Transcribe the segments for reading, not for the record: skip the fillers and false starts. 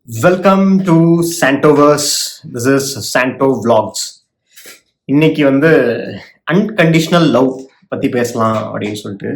Welcome to சாண்டோவர்ஸ். This is Sando vlogs. இன்னைக்கு வந்து அன்கண்டிஷனல் லவ் பத்தி பேசலாம் அப்படின்னு சொல்லிட்டு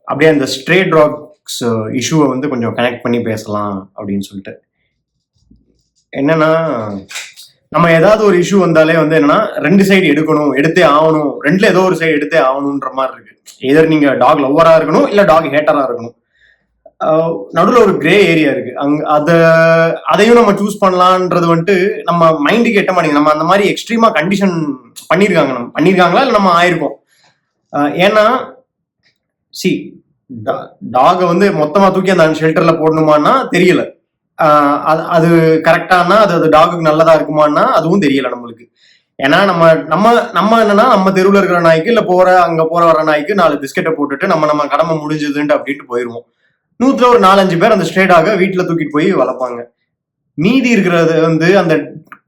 அப்படியே அந்த ஸ்ட்ரே டாக்ஸ் இஷ்யூவை வந்து கொஞ்சம் கனெக்ட் பண்ணி பேசலாம் அப்படின்னு சொல்லிட்டு. என்னன்னா, நம்ம ஏதாவது ஒரு இஷ்யூ வந்தாலே வந்து என்னன்னா ரெண்டு சைடு எடுத்தே ஆகணும், ரெண்டுல ஏதோ ஒரு சைடு எடுத்தே ஆகணுன்ற மாதிரி இருக்கு. எதர் நீங்க டாக் லவ்வரா இருக்கணும் இல்ல டாக் ஹேட்டரா இருக்கணும். நடுவில் ஒரு கிரே ஏரியா இருக்கு. அதையும் நம்ம சூஸ் பண்ணலான்றது வந்துட்டு நம்ம மைண்டுக்கு எட்ட மாட்டேங்குது. நம்ம அந்த மாதிரி எக்ஸ்ட்ரீமா கண்டிஷன் பண்ணியிருக்காங்களா இல்லை நம்ம ஆயிருக்கோம். ஏன்னா சி டாகை வந்து மொத்தமா தூக்கி அந்த ஷெல்டர்ல போடணுமான்னா தெரியல. அது கரெக்டானா அது டாகுக்கு நல்லதா இருக்குமான்னா அதுவும் தெரியல நம்மளுக்கு. ஏன்னா நம்ம நம்ம நம்ம என்னன்னா நம்ம தெருவில் இருக்கிற நாய்க்கு இல்ல அங்க வர நாய்க்கு 4 பிஸ்கெட்டை போட்டுட்டு நம்ம கடமை முடிஞ்சதுன்ட்டு அப்படின்ட்டு போயிருவோம். 100ல ஒரு 4-5 பேர் அந்த ஸ்ட்ரேடாக வீட்டுல தூக்கிட்டு போய் வளர்ப்பாங்க. மீதி இருக்கிறது வந்து அந்த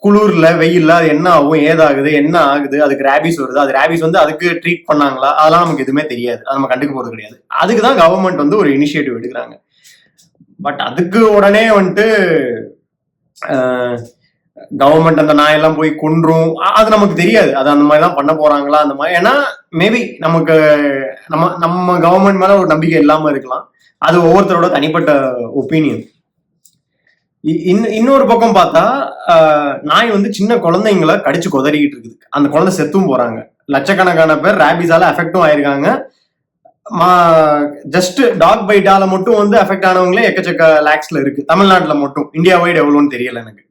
குளிர்ல வெயில்ல அது என்ன ஆகும், ஏதாகுது, என்ன ஆகுது, அதுக்கு ரேபிஸ் வருது, அது ரேபிஸ் வந்து அதுக்கு ட்ரீட் பண்ணாங்களா, அதெல்லாம் நமக்கு எதுவுமே தெரியாது. அது நம்ம கண்டுக்க போறது கிடையாது. அதுக்குதான் கவர்மெண்ட் வந்து ஒரு இனிஷியேட்டிவ் எடுக்கிறாங்க. பட் அதுக்கு உடனே வந்துட்டு கவர்மெண்ட் அந்த நாயெல்லாம் போய் கொன்றும், அது நமக்கு தெரியாது. அது அந்த மாதிரி தான் பண்ண போறாங்களா அந்த மாதிரி. ஏன்னா மேபி நமக்கு நம்ம கவர்மெண்ட் மேல ஒரு நம்பிக்கை இல்லாம இருக்கலாம். அது ஒவ்வொருத்தரோட தனிப்பட்ட ஒப்பீனியன். இன்னொரு பக்கம் பார்த்தா நாய் வந்து சின்ன குழந்தைங்களை கடிச்சு கொதறிக்கிட்டு இருக்குது. அந்த குழந்தை செத்தும் போறாங்க. லட்சக்கணக்கான பேர் ரேபிஸால எஃபெக்டும் ஆயிருக்காங்க. ஜஸ்ட் டாக் பைட்டால மட்டும் வந்து எஃபெக்ட் ஆனவங்களே எக்கச்சக்க லேக்ஸ்ல இருக்கு தமிழ்நாட்டுல மட்டும். இந்தியா வைடு எவ்வளோன்னு தெரியல எனக்கு.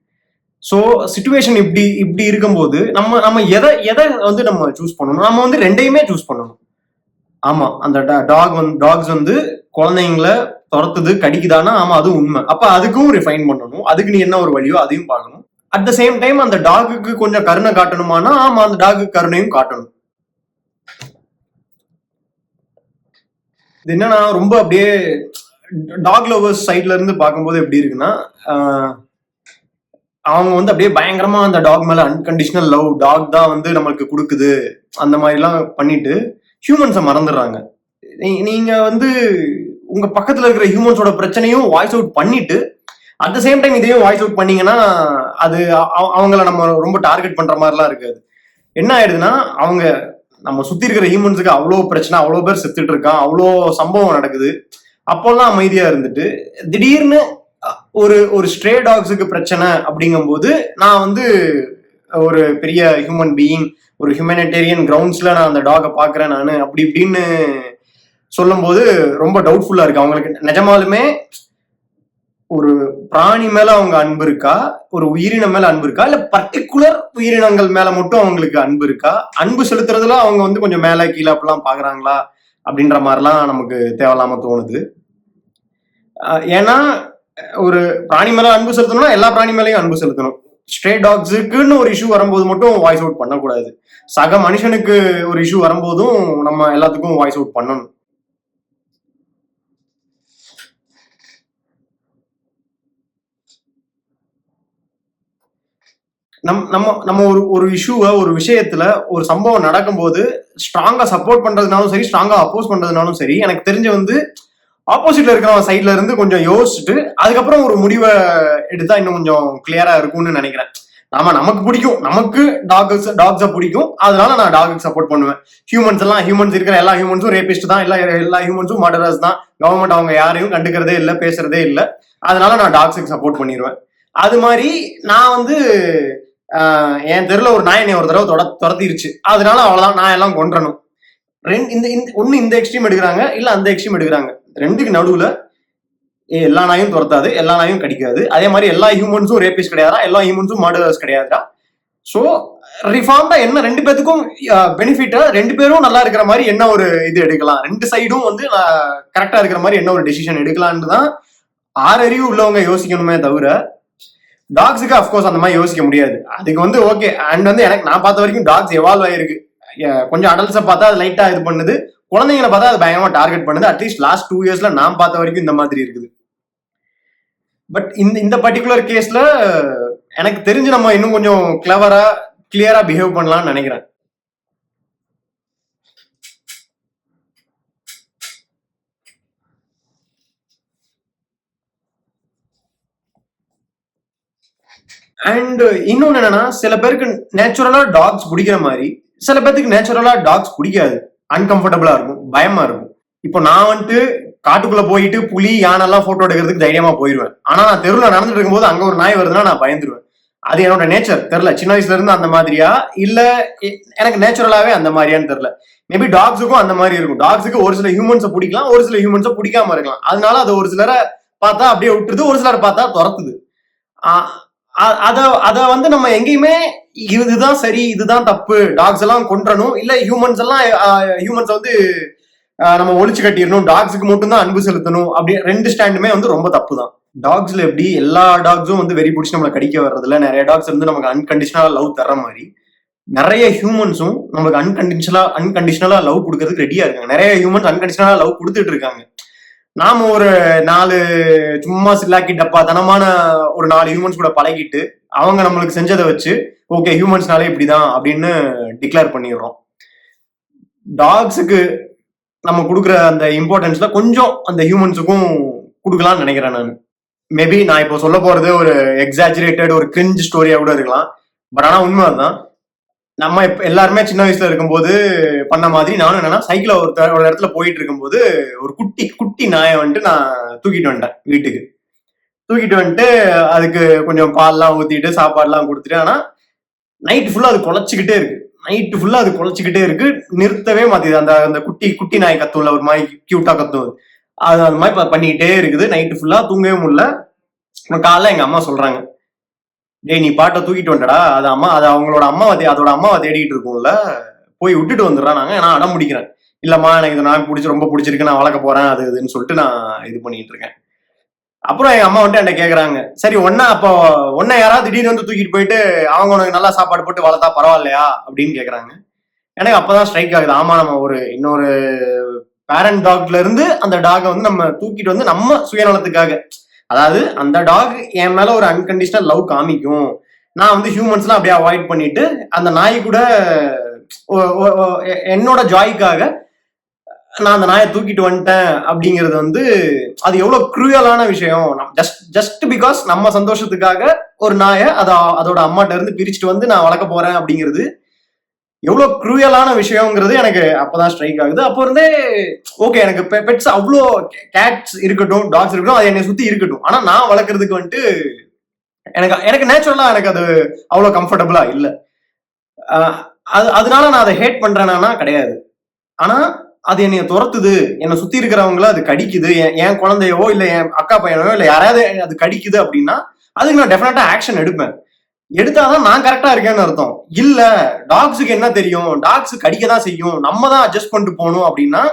ஸோ சிச்சுவேஷன் இப்படி இருக்கும்போது நம்ம எதை வந்து நம்ம சூஸ் பண்ணணும்? நம்ம வந்து ரெண்டையுமே சூஸ் பண்ணணும். ஆமா, அந்த டாக்ஸ் வந்து குழந்தைங்கள துரத்துது, கடிக்குதானா? ஆமா, அது உண்மை. அப்ப அதுக்கும் ரிஃபைன் பண்ணணும். அதுக்கு நீ என்ன ஒரு வழியோ அதையும் பார்க்கணும். அட் த சேம் டைம் அந்த டாகுக்கு கொஞ்சம் கருணை காட்டணுமானா ஆமா, அந்த டாகுக்கு கருணையும் காட்டணும். இது என்னன்னா ரொம்ப அப்படியே டாக் லவர்ஸ் சைட்ல இருந்து பார்க்கும்போது எப்படி இருக்குன்னா, அவங்க வந்து அப்படியே பயங்கரமா அந்த டாக் மேல அன்கண்டிஷனல் லவ், டாக் தான் வந்து நம்மளுக்கு கொடுக்குது அந்த மாதிரி எல்லாம் பண்ணிட்டு ஹியூமன்ஸை மறந்துடுறாங்க. நீங்க வந்து உங்க பக்கத்துல இருக்கிற ஹியூமன்ஸோட பிரச்சனையும் வாய்ஸ் அவுட் பண்ணிட்டு அட் த சேம் டைம் இதையும் வாய்ஸ் அவுட் பண்ணீங்கன்னா அது அவங்கள நம்ம ரொம்ப டார்கெட் பண்ற மாதிரிலாம் இருக்காது. என்ன ஆயிடுதுன்னா, அவங்க நம்ம சுத்தி இருக்கிற ஹியூமன்ஸுக்கு அவ்வளோ பிரச்சனை, அவ்வளோ பேர் செத்துட்டு இருக்கான், அவ்வளோ சம்பவம் நடக்குது. அப்போல்லாம் அமைதியா இருந்துட்டு திடீர்னு ஒரு ஸ்ட்ரே டாக்ஸுக்கு பிரச்சனை அப்படிங்கும்போது நான் வந்து ஒரு பெரிய ஹியூமன் பீயிங், ஒரு ஹியூமனிடேரியன் கிரவுண்ட்ஸ்ல நான் அந்த டாகை பாக்குறேன் நான் அப்படி இப்படின்னு சொல்லும் போது ரொம்ப டவுட்ஃபுல்லா இருக்கு. அவங்களுக்கு நிஜமாலுமே ஒரு பிராணி மேல அவங்க அன்பு இருக்கா, ஒரு உயிரினம் மேல அன்பு இருக்கா, இல்ல பர்டிகுலர் உயிரினங்கள் மேல மட்டும் அவங்களுக்கு அன்பு இருக்கா? அன்பு செலுத்துறதுல அவங்க வந்து கொஞ்சம் மேல கீழே அப்படிலாம் பாக்குறாங்களா அப்படின்ற மாதிரிலாம் நமக்கு தேவையில்லாம தோணுது. ஏன்னா ஒரு பிராணி மேல அன்பு செலுத்தணும்னா எல்லா பிராணி மேலேயும் அன்பு செலுத்தணும். ஸ்ட்ரே டாக்ஸுக்குன்னு ஒரு இஷ்யூ வரும்போது மட்டும் வாய்ஸ் அவுட் பண்ணக்கூடாது. சக மனுஷனுக்கு ஒரு இஷ்யூ வரும்போதும் நம்ம எல்லாத்துக்கும் வாய்ஸ் அவுட் பண்ணணும். நம்ம ஒரு இஷ்யூவை, ஒரு விஷயத்துல ஒரு சம்பவம் நடக்கும்போது ஸ்ட்ராங்கா சப்போர்ட் பண்றதுனாலும் சரி, ஸ்ட்ராங்கா அப்போஸ் பண்றதுனாலும் சரி, எனக்கு தெரிஞ்ச வந்து ஆப்போசிட்ல இருக்கிற சைட்ல இருந்து கொஞ்சம் யோசிச்சுட்டு அதுக்கப்புறம் ஒரு முடிவை எடுத்தா இன்னும் கொஞ்சம் கிளியரா இருக்கும்னு நினைக்கிறேன். நமக்கு பிடிக்கும், நமக்கு டாக்ஸை பிடிக்கும், அதனால நான் டாகுக்கு சப்போர்ட் பண்ணுவேன். ஹியூமன்ஸ் இருக்கிற எல்லா ஹியூமன்ஸும் ரேபிஸ்ட் தான், எல்லா ஹியூமன்ஸும் மர்டரர்ஸ் தான். கவர்மெண்ட் அவங்க யாரையும் கண்டுக்கிறதே இல்லை, பேசுறதே இல்லை. அதனால நான் டாக்ஸுக்கு சப்போர்ட் பண்ணிடுவேன். அது மாதிரி நான் வந்து என் தெருல ஒரு நாய் என்னை ஒரு தடவை துரத்திருச்சு, அதனால அவ்வளவுதான், நான் எல்லாம் கொன்றணும். ஒண்ணு இந்த எக்ஸ்ட்ரீம் எடுக்கிறாங்க, இல்ல அந்த எக்ஸ்ட்ரீம் எடுக்கிறாங்க. ரெண்டுக்கு நடுவுல எல்லா நாயும் துரத்தாது, எல்லா நாயும் கடிக்காது. அதே மாதிரி எல்லா ஹியூமன்ஸும் ரேபிஸ்ட் கிடையாதா, எல்லா ஹியூமன்ஸும் மர்டரர்ஸ் கிடையாதுடா. ஸோ ரிஃபார்ம்டா என்ன ரெண்டு பேத்துக்கும் பெனிஃபிட்டா, ரெண்டு பேரும் நல்லா இருக்கிற மாதிரி என்ன ஒரு இது எடுக்கலாம், ரெண்டு சைடும் வந்து கரெக்டா இருக்கிற மாதிரி என்ன ஒரு டெசிஷன் எடுக்கலான்னு தான் ஆறறிவு உள்ளவங்க யோசிக்கணுமே தவிர டாக்ஸுக்கு அஃப்கோர்ஸ் அந்த மாதிரி யோசிக்க முடியாது. அதுக்கு வந்து ஓகே. அண்ட் வந்து எனக்கு நான் பார்த்த வரைக்கும் டாக்ஸ் எவால்வ் ஆயிருக்கு. கொஞ்சம் அடல்ட்ஸை பார்த்தா அது லைட்டா இது பண்ணுது, குழந்தைங்களை பார்த்தா அது பயங்கரமா டார்கெட் பண்ணுது. அட்லீஸ்ட் லாஸ்ட் 2 இயர்ஸ்ல நான் பார்த்த வரைக்கும் இந்த மாதிரி இருக்குது. பட் இந்த பர்டிகுலர் கேஸ்ல எனக்கு தெரிஞ்சு நம்ம இன்னும் கொஞ்சம் கிளியரா பிஹேவ் பண்ணலாம்னு நினைக்கிறேன். அண்ட் இன்னொன்னு என்னன்னா, சில பேருக்கு நேச்சுரலா டாக்ஸ் பிடிக்கிற மாதிரி சில பேருக்கு நேச்சுரலா டாக்ஸ் பிடிக்காது. அன்கம்ஃபர்டபுளா இருக்கும், பயமா இருக்கும். இப்போ நான் வந்துட்டு காட்டுக்குள்ள போயிட்டு புலி யானை எல்லாம் போட்டோ எடுக்கிறதுக்கு தைரியமா போயிருவேன். ஆனா நான் தெருவில் நடந்துட்டு இருக்கும்போது அங்க ஒரு நாய் வருதுன்னா நான் பயந்துருவேன். அது என்னோட நேச்சர் தெரியல, சின்ன வயசுல இருந்து அந்த மாதிரியா இல்ல எனக்கு நேச்சுரலாவே அந்த மாதிரியான்னு தெரியல. மேபி டாக்ஸுக்கும் அந்த மாதிரி இருக்கும். டாக்ஸுக்கு ஒரு சில ஹியூமன்ஸை பிடிக்கலாம், ஒரு சில ஹியூமன்ஸை பிடிக்காம இருக்கலாம். அதனால அது ஒரு சிலரை பார்த்தா அப்படியே விட்டுருது, ஒரு சிலரை பார்த்தா துரத்துது. அத அத வந்து நம்ம எங்கேயுமே இதுதான் சரி இதுதான் தப்பு, டாக்ஸ் எல்லாம் கொன்றணும் இல்ல ஹியூமன்ஸ் எல்லாம் ஹியூமன்ஸ் வந்து நம்ம ஒழிச்சு கட்டிடணும், டாக்ஸுக்கு மட்டும் தான் அன்பு செலுத்தணும் அப்படி ரெண்டு ஸ்டாண்டுமே வந்து ரொம்ப தப்பு தான். டாக்ஸ்ல எப்படி எல்லா டாக்ஸும் வந்து வெறி பிடிச்சி நம்மளை கடிக்க வர்றதுல நிறைய டாக்ஸ் வந்து நமக்கு அன்கண்டிஷனலா லவ் தர்ற மாதிரி நிறைய ஹியூமன்ஸும் நமக்கு அன்கண்டிஷனலா லவ் கொடுக்கறதுக்கு ரெடியா இருக்காங்க. நிறைய ஹியூமன்ஸ் அன்கண்டிஷனலா லவ் கொடுத்துட்டு இருக்காங்க. நாம ஒரு 4 சும்மா சில்லாக்கி டப்பா தனமான ஒரு 4 ஹியூமன்ஸ் கூட பழகிட்டு அவங்க நம்மளுக்கு செஞ்சதை வச்சு ஓகே ஹியூமன்ஸ்னாலே இப்படிதான் அப்படின்னு டிக்ளேர் பண்ணிடுறோம். டாக்ஸுக்கு நம்ம கொடுக்குற அந்த இம்பார்ட்டன்ஸ்ல கொஞ்சம் அந்த ஹியூமன்ஸுக்கும் கொடுக்கலாம்னு நினைக்கிறேன் நான். மேபி நான் இப்போ சொல்ல போறது ஒரு எக்ஸாஜரேட்டட் ஒரு கிரிஞ்ச் ஸ்டோரியா கூட இருக்கலாம். பட் ஆனா உண்மை அதுதான். நம்ம இப்ப எல்லாருமே சின்ன வயசுல இருக்கும்போது பண்ண மாதிரி நானும் என்னன்னா சைக்கிள ஒரு இடத்துல போயிட்டு இருக்கும்போது ஒரு குட்டி குட்டி நாயை வந்துட்டு நான் தூக்கிட்டு வந்துட்டேன் வீட்டுக்கு. தூக்கிட்டு வந்துட்டு அதுக்கு கொஞ்சம் பால்லாம் ஊத்திட்டு சாப்பாடுலாம் கொடுத்துட்டு, ஆனா நைட்டு ஃபுல்லா அது குலைச்சிக்கிட்டே இருக்கு. நைட்டு ஃபுல்லா அது குலைச்சிக்கிட்டே இருக்கு, நிறுத்தவே மாட்டேது. அந்த அந்த குட்டி குட்டி நாய் கத்தும்ல ஒரு மாதிரி கியூட்டா கத்தும், அது அந்த மாதிரி பண்ணிக்கிட்டே இருக்குது. நைட்டு ஃபுல்லா தூங்கவே முடியல. காலைல எங்க அம்மா சொல்றாங்க, டேய் நீ பாட்டை தூக்கிட்டு வந்துடா, அது அம்மா அது அவங்களோட அம்மாவை அதோட அம்மாவை தேடிட்டு இருக்கும்ல, போய் விட்டுட்டு வந்துடுறான். நாங்க நான் அடம் முடிக்கிறேன், இல்லம்மா எனக்கு இது நான் ரொம்ப பிடிச்சிருக்கு, நான் வளர்க்க போறேன் அது இதுன்னு சொல்லிட்டு நான் இது பண்ணிட்டு இருக்கேன். அப்புறம் எங்க அம்மா வந்துட்டு என்கிட்ட கேக்குறாங்க, சரி ஒன்ன யாராவது திடீர்னு வந்து தூக்கிட்டு போயிட்டு அவங்க உனக்கு நல்லா சாப்பாடு போட்டு வளர்த்தா பரவாயில்லையா அப்படின்னு கேக்குறாங்க. எனக்கு அப்பதான் ஸ்ட்ரைக் ஆகுது, ஆமா நம்ம இன்னொரு பேரண்ட் டாக்ல இருந்து அந்த டாகை வந்து நம்ம தூக்கிட்டு வந்து நம்ம சுயநலத்துக்காக, அதாவது அந்த டாக் என் மேல ஒரு அன்கண்டிஷனல் லவ் காமிக்கும், நான் வந்து ஹியூமன்ஸ்லாம் அப்படியே அவாய்ட் பண்ணிட்டு அந்த நாய் கூட என்னோட ஜாய்க்காக நான் அந்த நாயை தூக்கிட்டு வந்துட்டேன் அப்படிங்கிறது வந்து அது எவ்வளவு குரூயலான விஷயம். ஜஸ்ட் பிகாஸ் நம்ம சந்தோஷத்துக்காக ஒரு நாயை அதோட அம்மாட்ட இருந்து பிரிச்சுட்டு வந்து நான் வளர்க்க போறேன் அப்படிங்கிறது எவ்வளவு குரூயலான விஷயங்கிறது எனக்கு அப்பதான் ஸ்ட்ரைக் ஆகுது. அப்போ இருந்தே ஓகே எனக்கு பெட்ஸ் அவ்வளோ கேட்ஸ் இருக்கட்டும் டாக்ஸ் இருக்கட்டும் அது என்னை சுத்தி இருக்கட்டும், ஆனா நான் வளர்க்கறதுக்கு வந்துட்டு எனக்கு எனக்கு நேச்சுரலா எனக்கு அது அவ்வளவு கம்ஃபர்டபுளா இல்லை. அதனால நான் அதை ஹேட் பண்றேன்னா கிடையாது. ஆனா அது என்னைய துரத்துது, என்னை சுத்தி இருக்கிறவங்கள அது கடிக்குது, என் குழந்தையவோ இல்ல என் அக்கா பையனோ இல்ல யாராவது அது கடிக்குது அப்படின்னா அதுக்கு நான் டெஃபினட்டா ஆக்ஷன் எடுப்பேன். எடுத்தாதான் நான் கரெக்டா இருக்கேன்னு அர்த்தம். இல்ல டாக்ஸுக்கு என்ன தெரியும், டாக்ஸ் கடிக்க தான் செய்யும், நம்ம தான் அட்ஜஸ்ட் பண்ணிட்டு போகணும் அப்படின்னா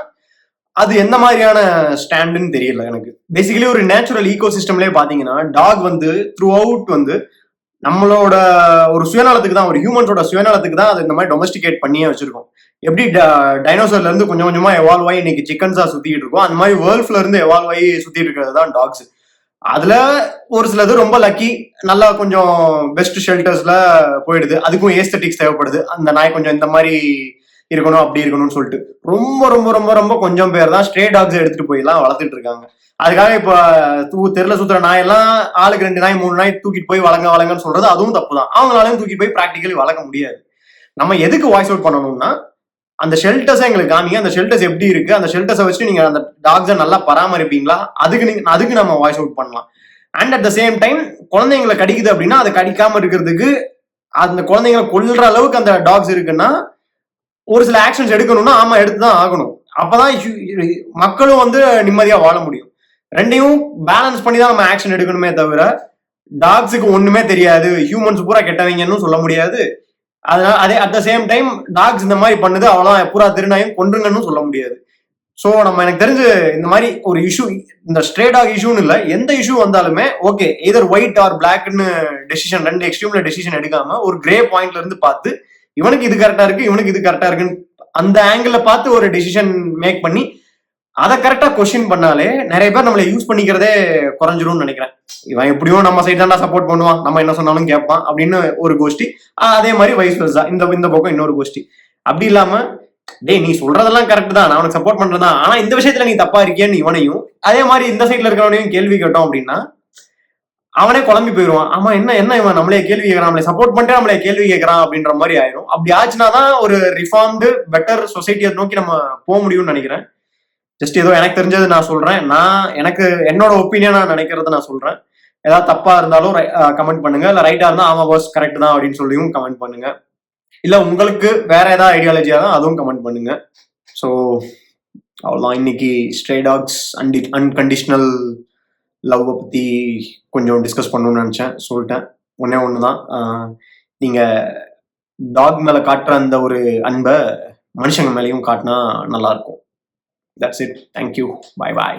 அது எந்த மாதிரியான ஸ்டாண்டுன்னு தெரியல எனக்கு. பேசிக்கலி ஒரு நேச்சுரல் ஈகோ சிஸ்டம்லயே பாத்தீங்கன்னா டாக் வந்து த்ரூ அவுட் வந்து நம்மளோட ஒரு சுயநலத்துக்கு தான், ஒரு ஹியூமன்ஸோட சுயநலத்துக்கு தான் அது இந்த மாதிரி டொமஸ்டிகேட் பண்ணியே வச்சிருக்கோம். எப்படி டைனோசர்ல இருந்து கொஞ்சம் கொஞ்சமா எவால்வ் ஆகி இன்னைக்கு சிக்கன்ஸா சுத்திட்டு இருக்கோம், அந்த மாதிரி வேர்ல்ட்ல இருந்து எவால்வ் ஆகி சுத்திட்டு இருக்கிறது தான் டாக்ஸ். அதுல ஒரு சிலது ரொம்ப லக்கி, நல்லா கொஞ்சம் பெஸ்ட் ஷெல்டர்ஸ்ல போயிடுது, அதுக்கும் ஏஸ்தட்டிக்ஸ் தேவைப்படுது, அந்த நாய் கொஞ்சம் இந்த மாதிரி இருக்கணும் அப்படி இருக்கணும்னு சொல்லிட்டு ரொம்ப ரொம்ப ரொம்ப ரொம்ப கொஞ்சம் பேர் தான் ஸ்ட்ரே டாக்ஸ் எடுத்துட்டு போய் எல்லாம் வளர்த்துட்டு இருக்காங்க. அதுக்காக இப்ப தெருல சுத்துற நாயெல்லாம் ஆளுக்கு 2 நாய் 3 நாய் தூக்கிட்டு போய் வளங்கன்னு சொல்றது அதுவும் தப்பு தான். அவங்களாலையும் தூக்கிட்டு போய் ப்ராக்டிக்கலி வளர்க்க முடியாது. நம்ம எதுக்கு வாய்ஸ் அவுட் பண்ணணும்னா அந்த ஷெல்டர்ஸை எங்களுக்கு காமிங்க, அந்த ஷெல்டர்ஸ் எப்படி இருக்கு, அந்த ஷெல்டர்ஸை வச்சு நீங்க அந்த டாக்ஸை நல்லா பராமரிப்பீங்களா, அதுக்கு நம்ம வாய்ஸ் அவுட் பண்ணலாம். And at the same time குழந்தைங்களை கடிக்குது அப்படின்னா அதை கடிக்காம இருக்கிறதுக்கு, அந்த குழந்தைங்களை கொல்ற அளவுக்கு அந்த டாக்ஸ் இருக்குன்னா ஒரு சில ஆக்ஷன்ஸ் எடுக்கணும்னா ஆமா எடுத்துதான் ஆகணும். அப்பதான் மக்களும் வந்து நிம்மதியா வாழ முடியும். ரெண்டையும் பேலன்ஸ் பண்ணி தான் நம்ம ஆக்ஷன் எடுக்கணுமே தவிர டாக்ஸுக்கு ஒண்ணுமே தெரியாது ஹியூமன்ஸ் பூரா கெட்டவங்கன்னு சொல்ல முடியாது. அதனால அதே அட் த சேம் டைம் டாக்ஸ் இந்த மாதிரி பண்ணுது அவ்வளவு பூரா திருநாயும் கொன்றுங்கன்னு சொல்ல முடியாது. ஸோ நம்ம எனக்கு தெரிஞ்சு இந்த மாதிரி ஒரு இஷ்யூ, இந்த ஸ்ட்ரே டாக் இஷ்யூன்னு இல்லை, எந்த இஷ்யூ வந்தாலுமே ஓகே எதர் ஒயிட் ஆர் பிளாக்னு டெசிஷன், ரெண்டு எக்ஸ்ட்ரீம்ல டெசிஷன் எடுக்காம ஒரு கிரே பாயிண்ட்ல இருந்து பார்த்து இவனுக்கு இது கரெக்டா இருக்கு இவனுக்கு இது கரெக்டா இருக்குன்னு அந்த ஆங்கிள் பார்த்து ஒரு டெசிஷன் மேக் பண்ணி அதை கரெக்டா கொஸ்டின் பண்ணாலே நிறைய பேர் நம்மளை யூஸ் பண்ணிக்கிறதே குறைஞ்சிரும்னு நினைக்கிறேன். இவன் எப்படியும் நம்ம சைட் தான் சப்போர்ட் பண்ணுவான், நம்ம என்ன சொன்னாலும் கேட்பான் அப்படின்னு ஒரு கோஷ்டி, அதே மாதிரி வைஸ் வெர்சா இந்த பக்கம் இன்னொரு கோஷ்டி. அப்படி இல்லாம டேய் நீ சொல்றதெல்லாம் கரெக்ட் தான், நான் உனக்கு சப்போர்ட் பண்றதான், ஆனா இந்த விஷயத்துல நீ தப்பா இருக்கியன்னு இவனையும், அதே மாதிரி இந்த சைட்ல இருக்கிறவனையும் கேள்வி கேட்டோம் அப்படின்னா அவனே குழம்பி போயிடுவான். ஆமா என்ன என்ன இவன் நம்மளே கேள்வி கேட்கறான், நம்மளே சப்போர்ட் பண்ணிட்டு நம்மளே கேள்வி கேட்கறான் அப்படின்ற மாதிரி ஆயிரும். அப்படி ஆச்சுனாதான் ஒரு ரிஃபார்ம்டு பெட்டர் சொசைட்டியை நோக்கி நம்ம போக முடியும்னு நினைக்கிறேன். ஜஸ்ட் ஏதோ எனக்கு தெரிஞ்சது நான் சொல்றேன். எனக்கு என்னோட ஒப்பீனியனா நினைக்கிறத நான் சொல்றேன். ஏதாவது தப்பா இருந்தாலும் கமெண்ட் பண்ணுங்க, இல்ல ரைட்டா இருந்தா ஆமா பாஸ் கரெக்ட் தான் அப்படின்னு சொல்லியும் கமெண்ட் பண்ணுங்க. இல்ல உங்களுக்கு வேற ஏதாவது ஐடியாலஜியா தான் அதுவும் கமெண்ட் பண்ணுங்க. ஸோ அவ்வளோதான் இன்னைக்கு ஸ்ட்ரே டாக்ஸ் அன்கண்டிஷனல் லவ் பத்தி கொஞ்சம் டிஸ்கஸ் பண்ணணும்னு நினைச்சேன், சொல்லிட்டேன். ஒன்னே ஒண்ணுதான், நீங்க டாக் மேல காட்டுற அந்த ஒரு அன்பை மனுஷங்க மேலேயும் காட்டினா நல்லா இருக்கும். That's it. Thank you. Bye bye.